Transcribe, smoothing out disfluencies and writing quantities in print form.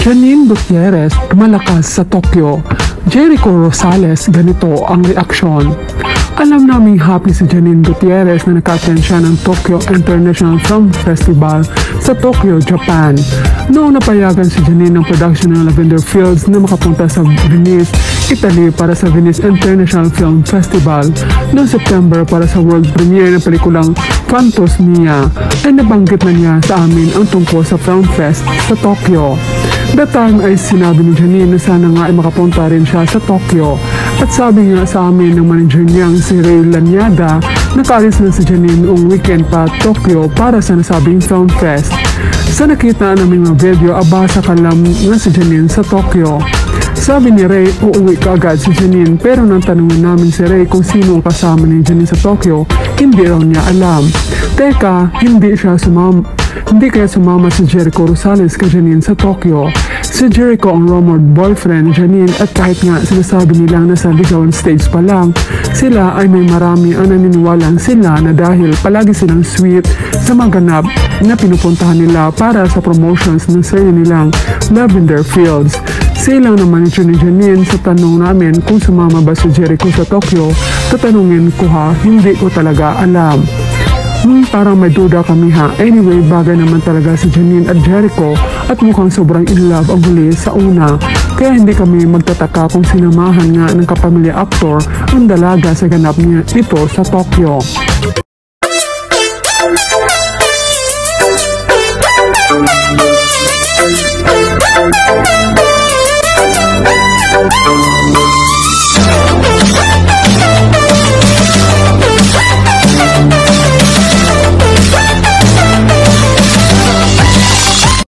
Janine Gutierrez malakas sa Tokyo. Jericho Rosales ganito ang reaksyon. Alam naming happy si Janine Gutierrez na naka-attend siya ng Tokyo International Film Festival sa Tokyo, Japan. Noong napayagan si Janine ng production ng Lavender Fields na makapunta sa Venice, Italy para sa Venice International Film Festival noong September para sa world premiere ng pelikulang Phantos Mia, ay nabanggit na niya sa amin ang tungkol sa Film Fest sa Tokyo. That time ay sinabi ni Janine na sana nga ay makapunta rin siya sa Tokyo. At sabi nga sa amin ng manager niyang si Ray Lanyada, nakaalis na si Janine noong weekend pa Tokyo para sa nasabing Film Fest. Sa nakita namin mga video, abasa kalam na si Janine sa Tokyo. Sabi ni Ray, uuwi ka agad si Janine, pero nang tanungin namin si Ray kung sino ang kasama ni Janine sa Tokyo, hindi raw niya alam. Teka, hindi kaya sumama si Jericho Rosales kay Janine sa Tokyo. Si Jericho ang rumored boyfriend ni Janine at kahit nga sinasabi nilang nasa ligawan stage pa lang, sila ay may marami ang naniniwalang sila na dahil palagi silang sweet sa mga ganap na pinupuntahan nila para sa promotions ng serye nilang Lavender Fields. Silang na manager ni Janine sa tanong namin kung sumama ba si Jericho sa Tokyo, tatanungin ko hindi ko talaga alam. Parang may duda kami Anyway, bagay naman talaga si Janine at Jericho at mukhang sobrang in love ang huli sa una. Kaya hindi kami magtataka kung sinamahan nga ng kapamilya actor ang dalaga sa ganap niya ito sa Tokyo.